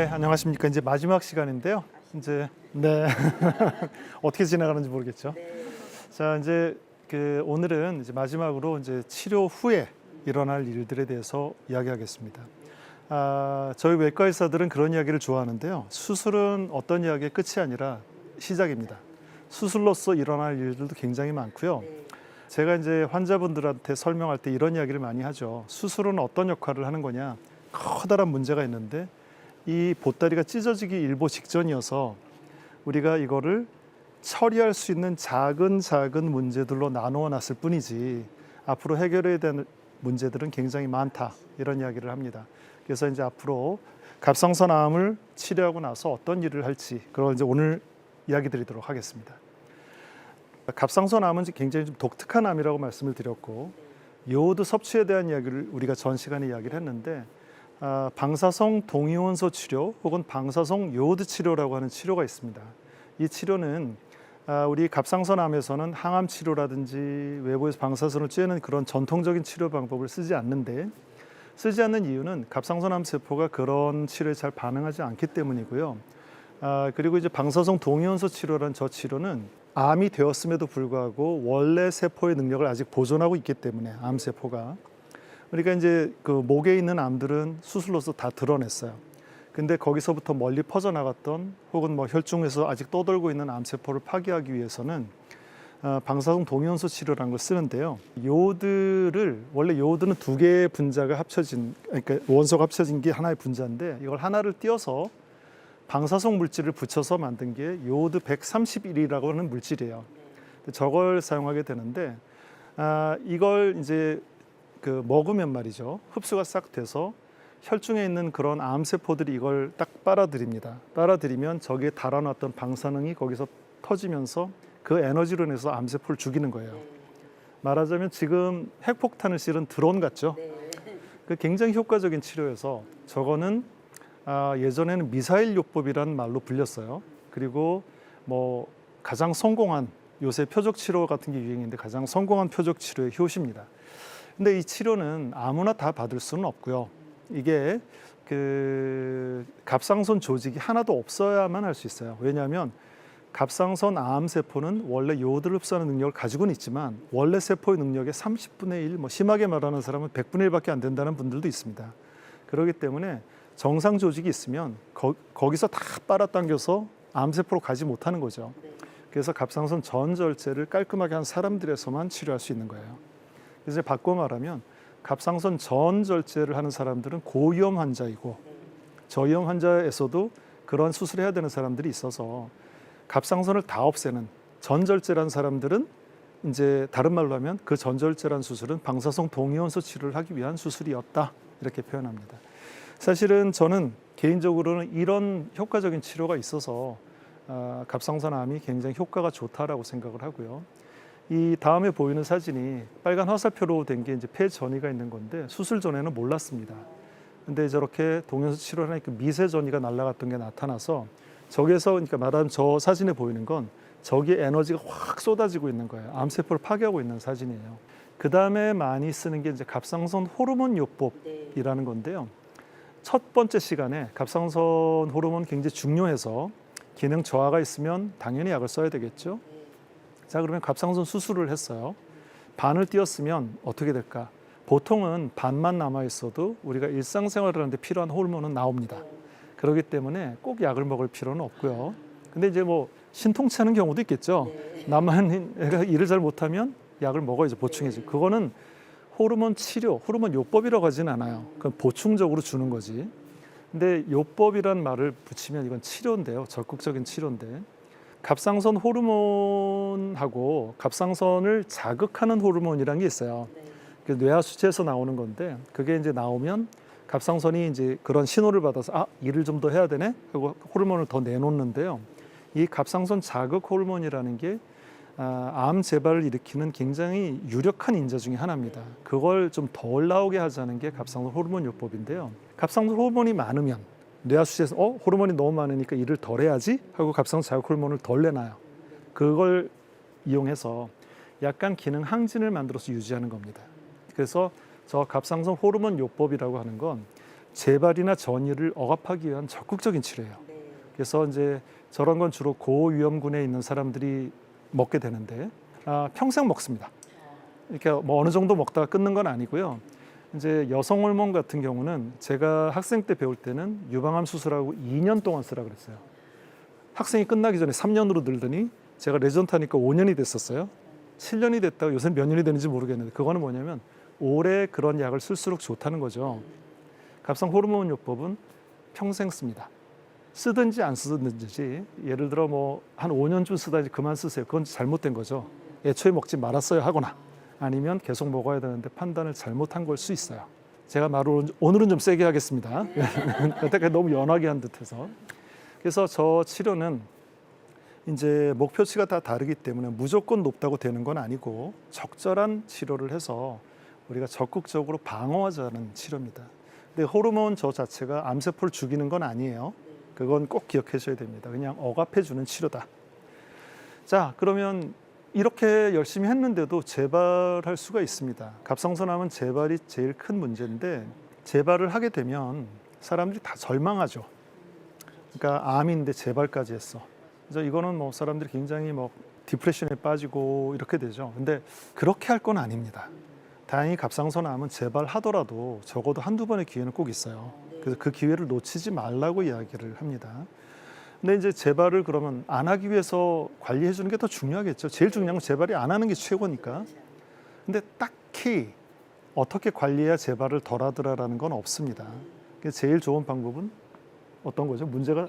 네, 안녕하십니까. 이제 마지막 시간인데요. 이제 네 어떻게 지나가는지 모르겠죠. 자, 이제 오늘은 이제 마지막으로 이제 치료 후에 일어날 일들에 대해서 이야기하겠습니다. 저희 외과 의사들은 그런 이야기를 좋아하는데요. 수술은 어떤 이야기의 끝이 아니라 시작입니다. 수술로서 일어날 일들도 굉장히 많고요. 제가 이제 환자분들한테 설명할 때 이런 이야기를 많이 하죠. 수술은 어떤 역할을 하는 거냐? 커다란 문제가 있는데 이 보따리가 찢어지기 일보 직전이어서 우리가 이거를 처리할 수 있는 작은 문제들로 나누어 놨을 뿐이지 앞으로 해결해야 되는 문제들은 굉장히 많다, 이런 이야기를 합니다. 그래서 이제 앞으로 갑상선암을 치료하고 나서 어떤 일을 할지 그걸 이제 오늘 이야기 드리도록 하겠습니다. 갑상선암은 굉장히 좀 독특한 암이라고 말씀을 드렸고, 요오드 섭취에 대한 이야기를 우리가 전 시간에 이야기를 했는데, 방사성 동위원소 치료 혹은 방사성 요오드 치료라고 하는 치료가 있습니다. 이 치료는 우리 갑상선암에서는 항암 치료라든지 외부에서 방사선을 쬐는 그런 전통적인 치료 방법을 쓰지 않는데, 쓰지 않는 이유는 갑상선암 세포가 그런 치료에 잘 반응하지 않기 때문이고요. 그리고 이제 방사성 동위원소 치료라는 저 치료는 암이 되었음에도 불구하고 원래 세포의 능력을 아직 보존하고 있기 때문에, 암 세포가, 그러니까 이제 그 목에 있는 암들은 수술로서 다 드러냈어요. 근데 거기서부터 멀리 퍼져나갔던 혹은 뭐 혈중에서 아직 떠돌고 있는 암 세포를 파괴하기 위해서는 방사성 동위원소 치료라는 걸 쓰는데요. 요오드를, 원래 요오드는 두 개의 분자가 합쳐진, 그러니까 원소가 합쳐진 게 하나의 분자인데, 이걸 하나를 띄어서 방사성 물질을 붙여서 만든 게 요오드 131이라고 하는 물질이에요. 저걸 사용하게 되는데, 이걸 이제 먹으면 말이죠, 흡수가 싹 돼서 혈중에 있는 그런 암세포들이 이걸 딱 빨아들입니다. 빨아들이면 저기에 달아놨던 방사능이 거기서 터지면서 그 에너지로 인해서 암세포를 죽이는 거예요. 말하자면 지금 핵폭탄을 씌른 드론 같죠. 그 굉장히 효과적인 치료여서 저거는 예전에는 미사일 요법이라는 말로 불렸어요. 그리고 뭐 가장 성공한, 요새 표적 치료 같은 게 유행인데 가장 성공한 표적 치료의 효시입니다. 근데 이 치료는 아무나 다 받을 수는 없고요. 이게 갑상선 조직이 하나도 없어야만 할 수 있어요. 왜냐하면 갑상선 암 세포는 원래 요오드를 흡수하는 능력을 가지고는 있지만 원래 세포의 능력의 30분의 1, 뭐 심하게 말하는 사람은 100분의 1밖에 안 된다는 분들도 있습니다. 그렇기 때문에 정상 조직이 있으면 거기서 다 빨아당겨서 암세포로 가지 못하는 거죠. 그래서 갑상선 전절제를 깔끔하게 한 사람들에서만 치료할 수 있는 거예요. 그래서 바꿔 말하면 갑상선 전절제를 하는 사람들은 고위험 환자이고, 저위험 환자에서도 그런 수술을 해야 되는 사람들이 있어서 갑상선을 다 없애는 전절제라는 사람들은, 이제 다른 말로 하면 그 전절제라는 수술은 방사성 동위원소 치료를 하기 위한 수술이었다, 이렇게 표현합니다. 사실은 저는 개인적으로는 이런 효과적인 치료가 있어서 갑상선암이 굉장히 효과가 좋다라고 생각을 하고요. 이 다음에 보이는 사진이 빨간 화살표로 된 게 이제 폐 전이가 있는 건데, 수술 전에는 몰랐습니다. 근데 저렇게 동위원소 치료를 하니까 미세 전이가 날아갔던 게 나타나서, 저기에서, 그러니까 말하면 저 사진에 보이는 건 저기에 에너지가 확 쏟아지고 있는 거예요. 암세포를 파괴하고 있는 사진이에요. 그 다음에 많이 쓰는 게 이제 갑상선 호르몬 요법이라는 건데요. 첫 번째 시간에 갑상선 호르몬 굉장히 중요해서 기능 저하가 있으면 당연히 약을 써야 되겠죠. 자, 그러면 갑상선 수술을 했어요. 반을 띄었으면 어떻게 될까? 보통은 반만 남아 있어도 우리가 일상생활을 하는데 필요한 호르몬은 나옵니다. 그렇기 때문에 꼭 약을 먹을 필요는 없고요. 근데 이제 뭐 신통치하는 경우도 있겠죠. 나만 애가 일을 잘 못하면 약을 먹어야죠. 보충해지. 그거는 호르몬 치료, 호르몬 요법이라고 하지는 않아요. 그건 보충적으로 주는 거지. 근데 요법이란 말을 붙이면 이건 치료인데요. 적극적인 치료인데, 갑상선 호르몬하고 갑상선을 자극하는 호르몬이라는 게 있어요. 뇌하수체에서 나오는 건데, 그게 이제 나오면 갑상선이 이제 그런 신호를 받아서 일을 좀 더 해야 되네 하고 호르몬을 더 내놓는데요. 이 갑상선 자극 호르몬이라는 게 암 재발을 일으키는 굉장히 유력한 인자 중에 하나입니다. 그걸 좀 덜 나오게 하자는 게 갑상선 호르몬 요법인데요. 갑상선 호르몬이 많으면 뇌하수체에서 호르몬이 너무 많으니까 일을 덜 해야지 하고 갑상선 자극 호르몬을 덜 내놔요. 그걸 이용해서 약간 기능 항진을 만들어서 유지하는 겁니다. 그래서 저 갑상선 호르몬 요법이라고 하는 건 재발이나 전이를 억압하기 위한 적극적인 치료예요. 그래서 이제 저런 건 주로 고위험군에 있는 사람들이 먹게 되는데 평생 먹습니다. 이렇게 뭐 어느 정도 먹다가 끊는 건 아니고요. 이제 여성 호르몬 같은 경우는 제가 학생 때 배울 때는 유방암 수술하고 2년 동안 쓰라 그랬어요. 학생이 끝나기 전에 3년으로 늘더니 제가 레전트 하니까 5년이 됐었어요. 7년이 됐다가 요새 몇 년이 되는지 모르겠는데 그거는 뭐냐면 오래 그런 약을 쓸수록 좋다는 거죠. 갑상 호르몬 요법은 평생 씁니다. 쓰든지 안 쓰든지 예를 들어 뭐 한 5년쯤 쓰다 이제 그만 쓰세요. 그건 잘못된 거죠. 애초에 먹지 말았어야 하거나 아니면 계속 먹어야 되는데 판단을 잘못한 걸 수 있어요. 제가 말을 오늘은 좀 세게 하겠습니다. 그때 너무 연하게 한 듯해서. 그래서 저 치료는 이제 목표치가 다 다르기 때문에 무조건 높다고 되는 건 아니고 적절한 치료를 해서 우리가 적극적으로 방어하자는 치료입니다. 근데 호르몬 저 자체가 암세포를 죽이는 건 아니에요. 그건 꼭 기억하셔야 됩니다. 그냥 억압해주는 치료다. 자, 그러면 이렇게 열심히 했는데도 재발할 수가 있습니다. 갑상선암은 재발이 제일 큰 문제인데 재발을 하게 되면 사람들이 다 절망하죠. 그러니까 암인데 재발까지 했어. 그래서 이거는 뭐 사람들이 굉장히 뭐 디프레션에 빠지고 이렇게 되죠. 근데 그렇게 할 건 아닙니다. 다행히 갑상선암은 재발하더라도 적어도 한두 번의 기회는 꼭 있어요. 그래서 그 기회를 놓치지 말라고 이야기를 합니다. 근데 이제 재발을 그러면 안 하기 위해서 관리해 주는 게 더 중요하겠죠. 제일 중요한 건 재발이 안 하는 게 최고니까. 근데 딱히 어떻게 관리해야 재발을 덜 하더라라는 건 없습니다. 그래서 제일 좋은 방법은 어떤 거죠? 문제가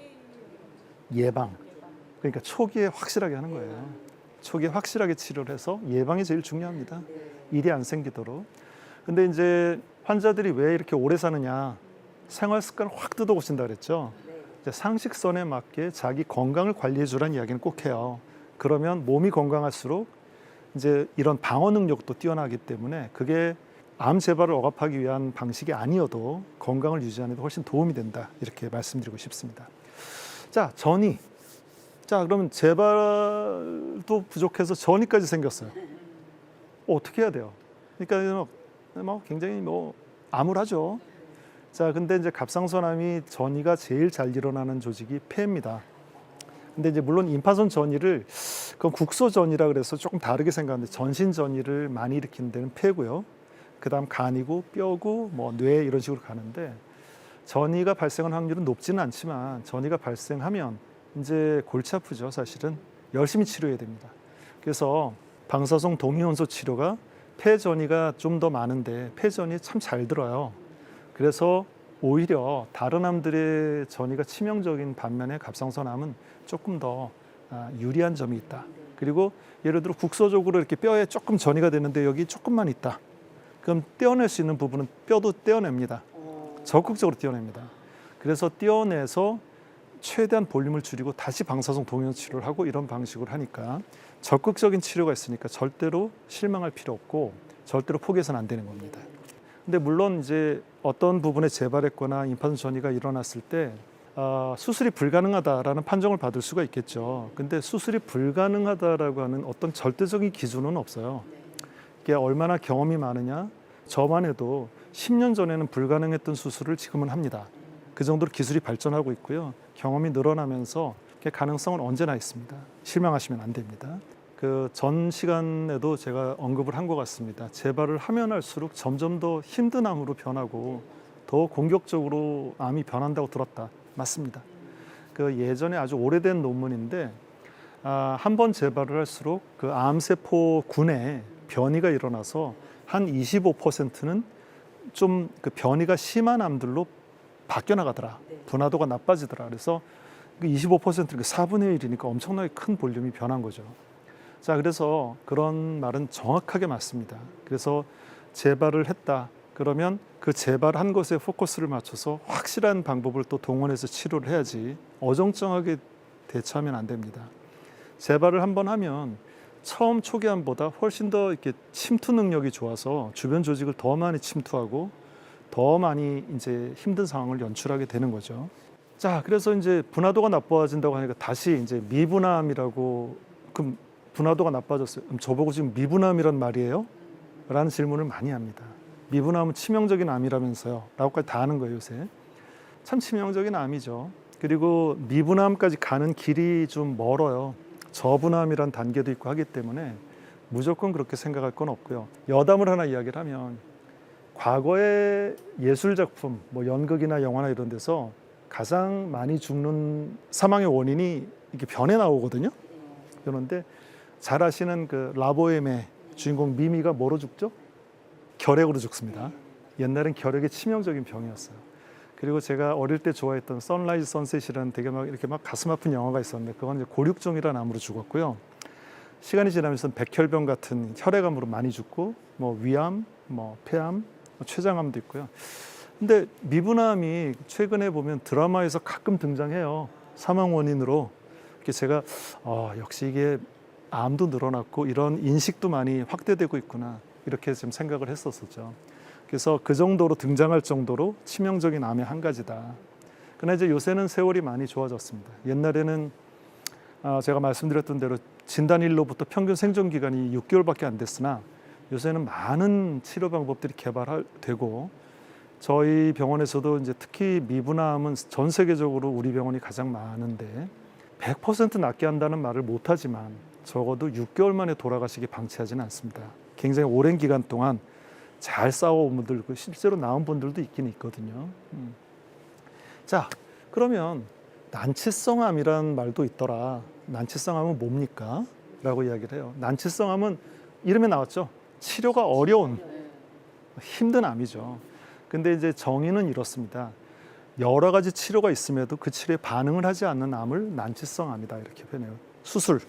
예방. 그러니까 초기에 확실하게 하는 거예요. 초기에 확실하게 치료를 해서 예방이 제일 중요합니다. 일이 안 생기도록. 근데 이제 환자들이 왜 이렇게 오래 사느냐? 생활 습관을 확 뜯어 고친다 그랬죠. 이제 상식선에 맞게 자기 건강을 관리해 주라는 이야기는 꼭 해요. 그러면 몸이 건강할수록 이제 이런 방어 능력도 뛰어나기 때문에 그게 암 재발을 억압하기 위한 방식이 아니어도 건강을 유지하는 데 훨씬 도움이 된다. 이렇게 말씀드리고 싶습니다. 자, 전이. 자, 그러면 재발도 부족해서 전이까지 생겼어요. 어떻게 해야 돼요? 그러니까 뭐 굉장히 뭐 암울하죠. 자, 근데 이제 갑상선암이 전이가 제일 잘 일어나는 조직이 폐입니다. 근데 이제 물론 임파선 전이를 그건 국소 전이라 그래서 조금 다르게 생각하는데 전신 전이를 많이 일으키는 데는 폐고요. 그다음 간이고 뼈고 뭐 뇌 이런 식으로 가는데 전이가 발생할 확률은 높지는 않지만 전이가 발생하면 이제 골치 아프죠. 사실은 열심히 치료해야 됩니다. 그래서 방사성 동위원소 치료가 폐 전이가 좀 더 많은데 폐 전이 참 잘 들어요. 그래서 오히려 다른 암들의 전이가 치명적인 반면에 갑상선암은 조금 더 유리한 점이 있다. 그리고 예를 들어 국소적으로 이렇게 뼈에 조금 전이가 되는데 여기 조금만 있다. 그럼 떼어낼 수 있는 부분은 뼈도 떼어냅니다. 적극적으로 떼어냅니다. 그래서 떼어내서 최대한 볼륨을 줄이고 다시 방사성 동위원소 치료를 하고 이런 방식으로 하니까 적극적인 치료가 있으니까 절대로 실망할 필요 없고 절대로 포기해서는 안 되는 겁니다. 근데 물론 이제 어떤 부분에 재발했거나 임파선 전이가 일어났을 때 수술이 불가능하다라는 판정을 받을 수가 있겠죠. 근데 수술이 불가능하다라고 하는 어떤 절대적인 기준은 없어요. 이게 얼마나 경험이 많으냐? 저만 해도 10년 전에는 불가능했던 수술을 지금은 합니다. 그 정도로 기술이 발전하고 있고요. 경험이 늘어나면서 가능성은 언제나 있습니다. 실망하시면 안 됩니다. 그 전 시간에도 제가 언급을 한 것 같습니다. 재발을 하면 할수록 점점 더 힘든 암으로 변하고 더 공격적으로 암이 변한다고 들었다. 맞습니다. 그 예전에 아주 오래된 논문인데 한 번 재발을 할수록 그 암세포군에 변이가 일어나서 한 25%는 좀 그 변이가 심한 암들로 바뀌어 나가더라. 분화도가 나빠지더라. 그래서 25%는 4분의 1이니까 엄청나게 큰 볼륨이 변한 거죠. 자, 그래서 그런 말은 정확하게 맞습니다. 그래서 재발을 했다. 그러면 그 재발한 것에 포커스를 맞춰서 확실한 방법을 또 동원해서 치료를 해야지 어정쩡하게 대처하면 안 됩니다. 재발을 한번 하면 처음 초기암보다 훨씬 더 이렇게 침투 능력이 좋아서 주변 조직을 더 많이 침투하고 더 많이 이제 힘든 상황을 연출하게 되는 거죠. 자, 그래서 이제 분화도가 나빠진다고 하니까 다시 이제 미분암이라고, 그럼 분화도가 나빠졌어요. 그럼 저보고 지금 미분암이란 말이에요? 라는 질문을 많이 합니다. 미분암은 치명적인 암이라면서요 라고까지 다 하는 거예요 요새. 참 치명적인 암이죠. 그리고 미분암까지 가는 길이 좀 멀어요. 저분암이란 단계도 있고 하기 때문에 무조건 그렇게 생각할 건 없고요. 여담을 하나 이야기를 하면 과거의 예술작품, 뭐 연극이나 영화나 이런 데서 가장 많이 죽는 사망의 원인이 이게 변에 나오거든요. 그런데 잘 아시는 그 라보엠의 주인공 미미가 뭐로 죽죠? 결핵으로 죽습니다. 옛날엔 결핵이 치명적인 병이었어요. 그리고 제가 어릴 때 좋아했던 선라이즈 선셋이라는 되게 막 이렇게 막 가슴 아픈 영화가 있었는데 그건 이제 고륙종이라는 암으로 죽었고요. 시간이 지나면서 백혈병 같은 혈액암으로 많이 죽고 뭐 위암, 뭐 폐암, 췌장암도 있고요. 근데 미분암이 최근에 보면 드라마에서 가끔 등장해요. 사망 원인으로. 그래서 제가 역시 이게 암도 늘어났고 이런 인식도 많이 확대되고 있구나 이렇게 좀 생각을 했었었죠. 그래서 그 정도로 등장할 정도로 치명적인 암의 한 가지다. 그러나 이제 요새는 세월이 많이 좋아졌습니다. 옛날에는 제가 말씀드렸던 대로 진단일로부터 평균 생존 기간이 6개월밖에 안 됐으나 요새는 많은 치료 방법들이 개발되고 저희 병원에서도 이제 특히 미분암은 전 세계적으로 우리 병원이 가장 많은데 100% 낫게 한다는 말을 못하지만 적어도 6개월 만에 돌아가시기 방치하지는 않습니다. 굉장히 오랜 기간 동안 잘 싸워온 분들, 실제로 나은 분들도 있긴 있거든요. 자, 그러면 난치성암이라는 말도 있더라. 난치성암은 뭡니까? 라고 이야기를 해요. 난치성암은 이름에 나왔죠. 치료가 어려운, 힘든 암이죠. 근데 이제 정의는 이렇습니다. 여러 가지 치료가 있음에도 그 치료에 반응을 하지 않는 암을 난치성암이다 이렇게 표현해요. 수술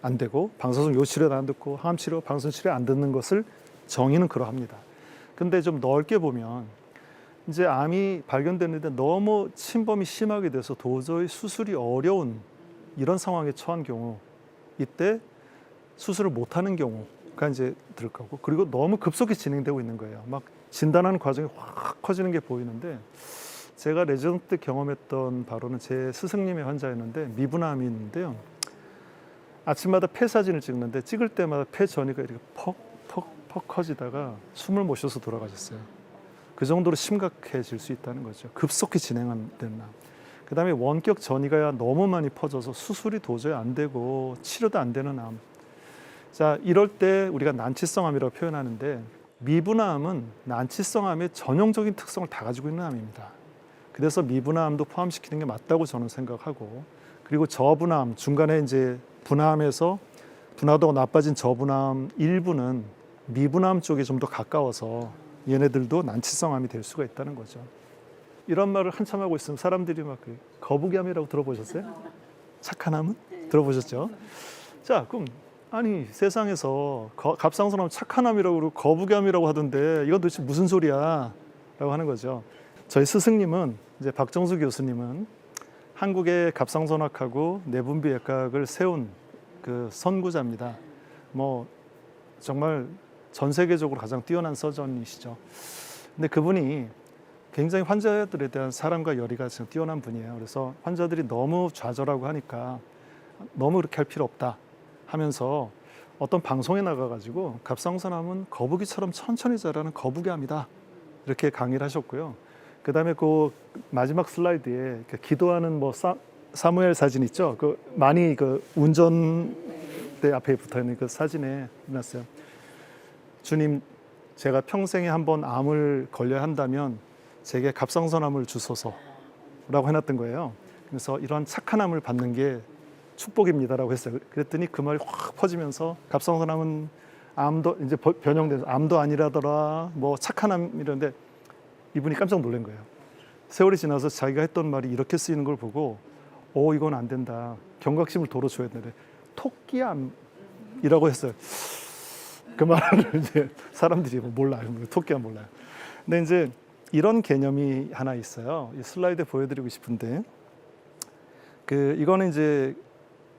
안 되고 방사선 요치료도 안 듣고 항암치료, 방사선 치료 안 듣는 것을 정의는 그러합니다. 근데 좀 넓게 보면 이제 암이 발견됐는데 너무 침범이 심하게 돼서 도저히 수술이 어려운 이런 상황에 처한 경우 이때 수술을 못하는 경우가 이제 들 거고 그리고 너무 급속히 진행되고 있는 거예요. 막 진단하는 과정이 확 커지는 게 보이는데 제가 레지던트 때 경험했던 바로는 제 스승님의 환자였는데 미분암이 있는데요. 아침마다 폐 사진을 찍는데 찍을 때마다 폐 전이가 이렇게 퍽 커지다가 숨을 못 쉬어서 돌아가셨어요. 그 정도로 심각해질 수 있다는 거죠. 급속히 진행되는 암. 그 다음에 원격 전이가 너무 많이 퍼져서 수술이 도저히 안 되고 치료도 안 되는 암. 자, 이럴 때 우리가 난치성암이라고 표현하는데 미분암은 난치성암의 전형적인 특성을 다 가지고 있는 암입니다. 그래서 미분암도 포함시키는 게 맞다고 저는 생각하고 그리고 저분암, 중간에 이제 분암에서 분화도가 나빠진 저분암 일부는 미분암 쪽에 좀 더 가까워서 얘네들도 난치성암이 될 수가 있다는 거죠. 이런 말을 한참 하고 있으면 사람들이 막 거북이암이라고 들어보셨어요? 착한 암은? 들어보셨죠? 자, 그럼 아니 세상에서 갑상선암 착한 암이라고 그러고 거북이암이라고 하던데 이건 도대체 무슨 소리야? 라고 하는 거죠. 저희 스승님은 이제 박정수 교수님은 한국의 갑상선학하고 내분비외과학을 세운 그 선구자입니다. 뭐 정말 전 세계적으로 가장 뛰어난 서전이시죠. 근데 그분이 굉장히 환자들에 대한 사랑과 열의가 뛰어난 분이에요. 그래서 환자들이 너무 좌절하고 하니까 너무 그렇게 할 필요 없다 하면서 어떤 방송에 나가가지고 갑상선암은 거북이처럼 천천히 자라는 거북이암이다 이렇게 강의를 하셨고요. 그 다음에 그 마지막 슬라이드에 기도하는 뭐 사무엘 사진 있죠. 그 많이 그 운전대 앞에 붙어 있는 그 사진에 놨어요. 주님, 제가 평생에 한번 암을 걸려야 한다면 제게 갑상선암을 주소서라고 해놨던 거예요. 그래서 이런 착한 암을 받는 게 축복입니다라고 했어요. 그랬더니 그 말이 확 퍼지면서 갑상선암은 암도 이제 변형돼서 암도 아니라더라, 뭐 착한 암 이런데 이분이 깜짝 놀란 거예요. 세월이 지나서 자기가 했던 말이 이렇게 쓰이는 걸 보고 이건 안 된다. 경각심을 돋워줘야 되는데 토끼암이라고 했어요. 그 말을 이제 사람들이 몰라요. 토끼암 몰라요. 근데 이제 이런 개념이 하나 있어요. 이 슬라이드 보여드리고 싶은데 이거는 이제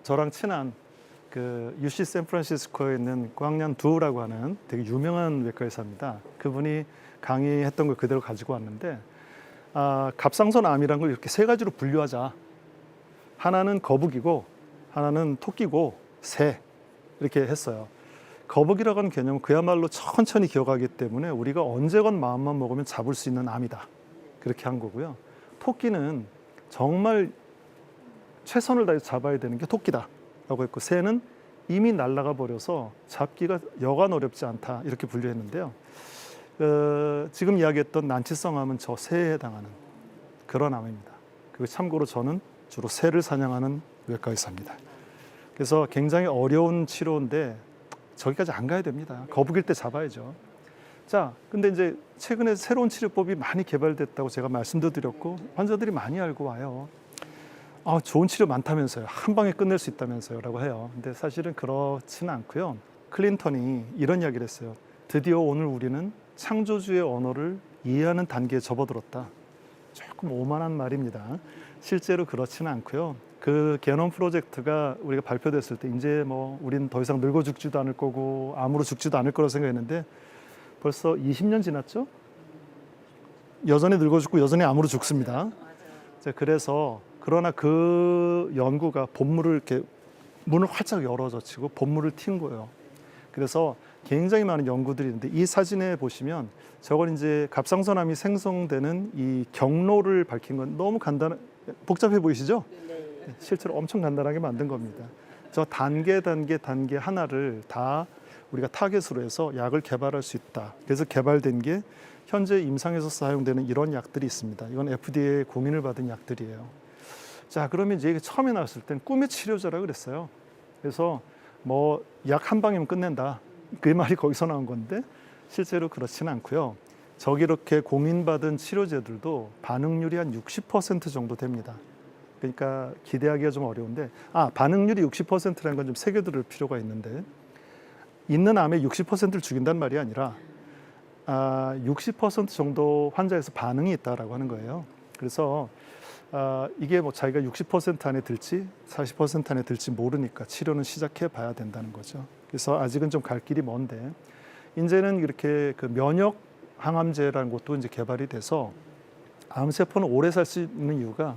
저랑 친한 그 UC 샌프란시스코에 있는 광년 두라고 하는 되게 유명한 외과 의사입니다. 그분이 강의했던 걸 그대로 가지고 왔는데 갑상선암이라는 걸 이렇게 세 가지로 분류하자. 하나는 거북이고 하나는 토끼고 새 이렇게 했어요. 거북이라고 하는 개념은 그야말로 천천히 기어가기 때문에 우리가 언제건 마음만 먹으면 잡을 수 있는 암이다. 그렇게 한 거고요. 토끼는 정말 최선을 다해서 잡아야 되는 게 토끼다라고 했고, 새는 이미 날아가 버려서 잡기가 여간 어렵지 않다, 이렇게 분류했는데요. 지금 이야기했던 난치성 암은 저 새에 해당하는 그런 암입니다. 그리고 참고로 저는 주로 새를 사냥하는 외과 의사입니다. 그래서 굉장히 어려운 치료인데 저기까지 안 가야 됩니다. 거북일 때 잡아야죠. 자, 근데 이제 최근에 새로운 치료법이 많이 개발됐다고 제가 말씀도 드렸고 환자들이 많이 알고 와요. 좋은 치료 많다면서요. 한 방에 끝낼 수 있다면서요. 라고 해요. 근데 사실은 그렇지는 않고요. 클린턴이 이런 이야기를 했어요. 드디어 오늘 우리는 창조주의 언어를 이해하는 단계에 접어들었다. 조금 오만한 말입니다. 실제로 그렇지는 않고요. 그 게놈 프로젝트가 우리가 발표됐을 때 이제 뭐 우린 더 이상 늙어 죽지도 않을 거고 암으로 죽지도 않을 거라고 생각했는데 벌써 20년 지났죠? 여전히 늙어 죽고 여전히 암으로 죽습니다. 그래서 그러나 그 연구가 본물을 이렇게 문을 활짝 열어젖히고 본물을 튄 거예요. 그래서 굉장히 많은 연구들이 있는데 이 사진에 보시면 저건 이제 갑상선암이 생성되는 이 경로를 밝힌 건 너무 복잡해 보이시죠? 실제로 엄청 간단하게 만든 겁니다. 저 단계 하나를 다 우리가 타겟으로 해서 약을 개발할 수 있다. 그래서 개발된 게 현재 임상에서 사용되는 이런 약들이 있습니다. 이건 FDA 공인을 받은 약들이에요. 자, 그러면 이제 처음에 나왔을 땐 꿈의 치료제라고 그랬어요. 그래서 뭐 약 한 방이면 끝낸다. 그 말이 거기서 나온 건데 실제로 그렇지는 않고요. 저기 이렇게 공인받은 치료제들도 반응률이 한 60% 정도 됩니다. 그러니까 기대하기가 좀 어려운데 반응률이 60%라는 건 좀 새겨들을 필요가 있는데 있는 암의 60%를 죽인다는 말이 아니라 60% 정도 환자에서 반응이 있다라고 하는 거예요. 그래서 이게 뭐 자기가 60% 안에 들지 40% 안에 들지 모르니까 치료는 시작해 봐야 된다는 거죠. 그래서 아직은 좀 갈 길이 먼데 이제는 이렇게 그 면역 항암제라는 것도 이제 개발이 돼서 암세포는 오래 살 수 있는 이유가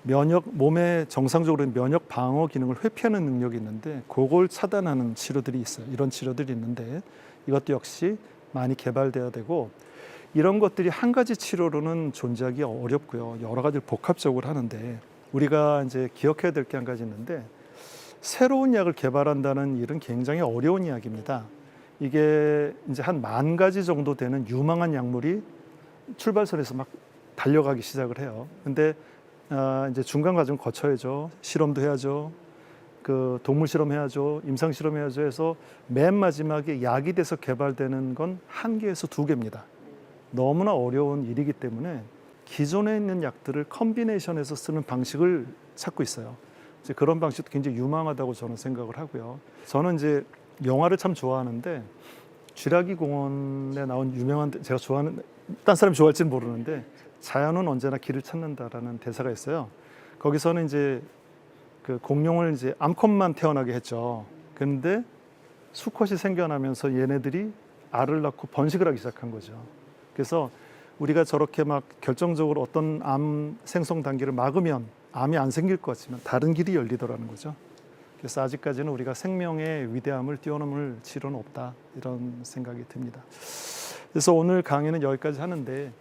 몸의 정상적으로 면역 방어 기능을 회피하는 능력이 있는데 그걸 차단하는 치료들이 있어요. 이런 치료들이 있는데 이것도 역시 많이 개발돼야 되고 이런 것들이 한 가지 치료로는 존재하기 어렵고요. 여러 가지를 복합적으로 하는데 우리가 이제 기억해야 될 게 한 가지 있는데 새로운 약을 개발한다는 일은 굉장히 어려운 이야기입니다. 이게 이제 한 10,000가지 정도 되는 유망한 약물이 출발선에서 막 달려가기 시작을 해요. 근데 이제 중간 과정 거쳐야죠. 실험도 해야죠. 그 동물 실험해야죠. 임상 실험해야죠. 해서 맨 마지막에 약이 돼서 개발되는 건 1개에서 2개입니다. 너무나 어려운 일이기 때문에 기존에 있는 약들을 컨비네이션해서 쓰는 방식을 찾고 있어요. 이제 그런 방식도 굉장히 유망하다고 저는 생각을 하고요. 저는 이제 영화를 참 좋아하는데 쥐라기 공원에 나온 유명한 제가 좋아하는 딴 사람이 좋아할지는 모르는데 자연은 언제나 길을 찾는다라는 대사가 있어요. 거기서는 이제 그 공룡을 이제 암컷만 태어나게 했죠. 그런데 수컷이 생겨나면서 얘네들이 알을 낳고 번식을 하기 시작한 거죠. 그래서 우리가 저렇게 막 결정적으로 어떤 암 생성 단계를 막으면 암이 안 생길 것 같지만 다른 길이 열리더라는 거죠. 그래서 아직까지는 우리가 생명의 위대함을 뛰어넘을 치료는 없다 이런 생각이 듭니다. 그래서 오늘 강의는 여기까지 하는데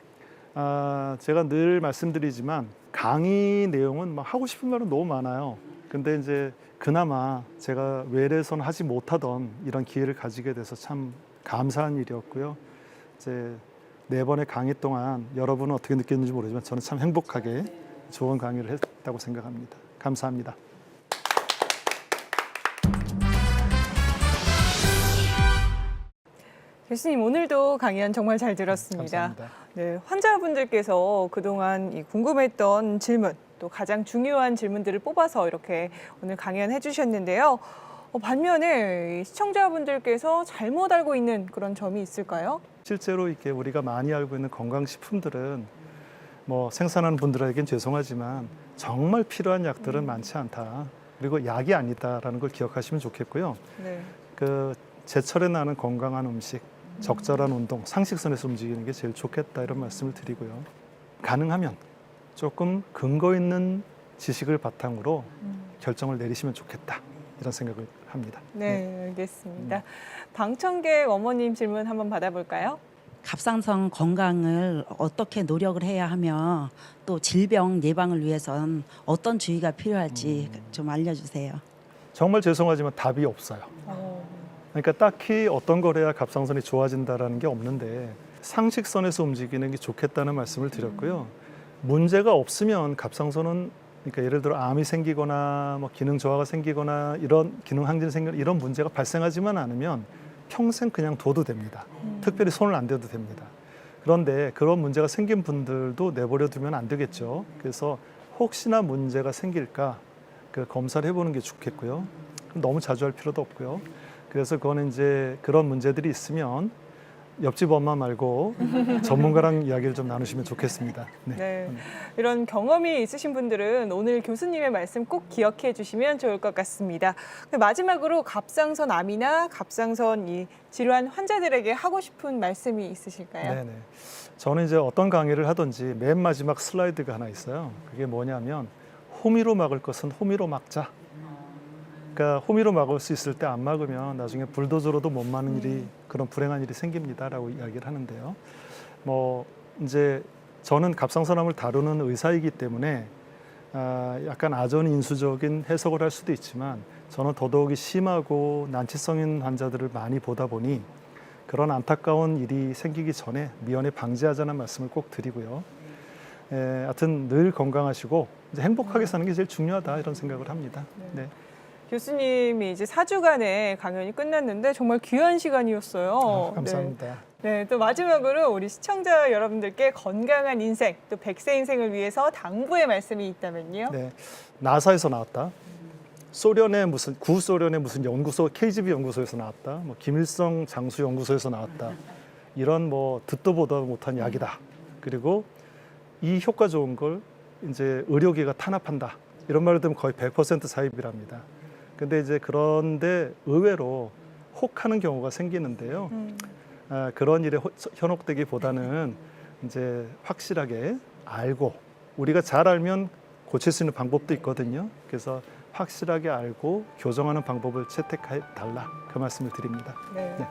제가 늘 말씀드리지만 강의 내용은 막 하고 싶은 말은 너무 많아요. 근데 이제 그나마 제가 외래에서는 하지 못하던 이런 기회를 가지게 돼서 참 감사한 일이었고요. 이제 4번의 강의 동안 여러분은 어떻게 느꼈는지 모르지만 저는 참 행복하게 좋은 강의를 했다고 생각합니다. 감사합니다. 교수님 오늘도 강연 정말 잘 들었습니다. 감사합니다. 네, 환자분들께서 그동안 궁금했던 질문 또 가장 중요한 질문들을 뽑아서 이렇게 오늘 강연해 주셨는데요. 반면에 시청자분들께서 잘못 알고 있는 그런 점이 있을까요? 실제로 이렇게 우리가 많이 알고 있는 건강식품들은 뭐 생산하는 분들에겐 죄송하지만 정말 필요한 약들은 많지 않다. 그리고 약이 아니다라는 걸 기억하시면 좋겠고요. 네. 그 제철에 나는 건강한 음식, 적절한 운동, 상식선에서 움직이는 게 제일 좋겠다 이런 말씀을 드리고요. 가능하면 조금 근거 있는 지식을 바탕으로 결정을 내리시면 좋겠다. 이런 생각을 합니다. 네, 알겠습니다. 방청객 어머님 질문 한번 받아볼까요? 갑상선 건강을 어떻게 노력을 해야 하며 또 질병 예방을 위해선 어떤 주의가 필요할지 좀 알려주세요. 정말 죄송하지만 답이 없어요. 그러니까 딱히 어떤 걸 해야 갑상선이 좋아진다라는 게 없는데 상식선에서 움직이는 게 좋겠다는 말씀을 드렸고요. 문제가 없으면 갑상선은 그러니까 예를 들어 암이 생기거나 뭐 기능 저하가 생기거나 이런 기능 항진이 생기거나 이런 문제가 발생하지만 않으면 평생 그냥 둬도 됩니다. 특별히 손을 안 대도 됩니다. 그런데 그런 문제가 생긴 분들도 내버려 두면 안 되겠죠. 그래서 혹시나 문제가 생길까 그 검사를 해보는 게 좋겠고요. 너무 자주 할 필요도 없고요. 그래서 그거는 이제 그런 문제들이 있으면 옆집 엄마 말고 전문가랑 이야기를 좀 나누시면 좋겠습니다. 네. 이런 경험이 있으신 분들은 오늘 교수님의 말씀 꼭 기억해 주시면 좋을 것 같습니다. 마지막으로 갑상선 암이나 갑상선 이 질환 환자들에게 하고 싶은 말씀이 있으실까요? 네네. 저는 이제 어떤 강의를 하든지 맨 마지막 슬라이드가 하나 있어요. 그게 뭐냐면 호미로 막을 것은 호미로 막자. 그러니까 호미로 막을 수 있을 때 안 막으면 나중에 불도저로도 못 막는 일이 그런 불행한 일이 생깁니다라고 이야기를 하는데요. 뭐 이제 저는 갑상선암을 다루는 의사이기 때문에 약간 아전인수적인 해석을 할 수도 있지만 저는 더더욱이 심하고 난치성인 환자들을 많이 보다 보니 그런 안타까운 일이 생기기 전에 미연에 방지하자는 말씀을 꼭 드리고요. 하여튼 늘 건강하시고 이제 행복하게 사는 게 제일 중요하다 이런 생각을 합니다. 네. 교수님이 이제 4주간의 강연이 끝났는데 정말 귀한 시간이었어요. 감사합니다. 네, 또 마지막으로 우리 시청자 여러분들께 건강한 인생, 또 100세 인생을 위해서 당부의 말씀이 있다면요? 네, 나사에서 나왔다. 소련의 무슨 구소련의 무슨 연구소 KGB 연구소에서 나왔다. 뭐 김일성 장수 연구소에서 나왔다. 이런 뭐 듣도 보도 못한 약이다. 그리고 이 효과 좋은 걸 이제 의료계가 탄압한다. 이런 말을 들으면 거의 100% 사입이랍니다. 근데 이제 그런데 의외로 혹하는 경우가 생기는데요. 그런 일에 현혹되기보다는 이제 확실하게 알고 우리가 잘 알면 고칠 수 있는 방법도 있거든요. 그래서 확실하게 알고 교정하는 방법을 채택해 달라 그 말씀을 드립니다. 네. 네.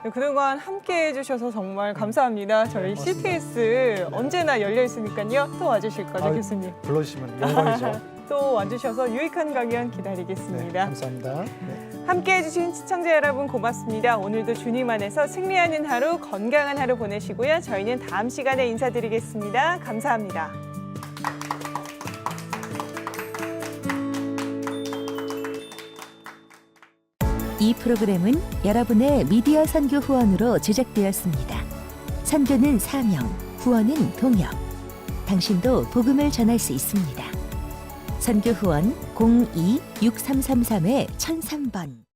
네, 그동안 함께 해주셔서 정말 감사합니다. 저희 CTS 언제나 열려 있으니까요. 또 와주실 거죠, 아유, 교수님? 불러주시면 영광이죠. 또 와주셔서 유익한 강연 기다리겠습니다. 네, 감사합니다. 네. 함께 해주신 시청자 여러분 고맙습니다. 오늘도 주님 안에서 승리하는 하루, 건강한 하루 보내시고요. 저희는 다음 시간에 인사드리겠습니다. 감사합니다. 이 프로그램은 여러분의 미디어 선교 후원으로 제작되었습니다. 선교는 사명, 후원은 동역. 당신도 복음을 전할 수 있습니다. 선교 후원 02-6333-1003번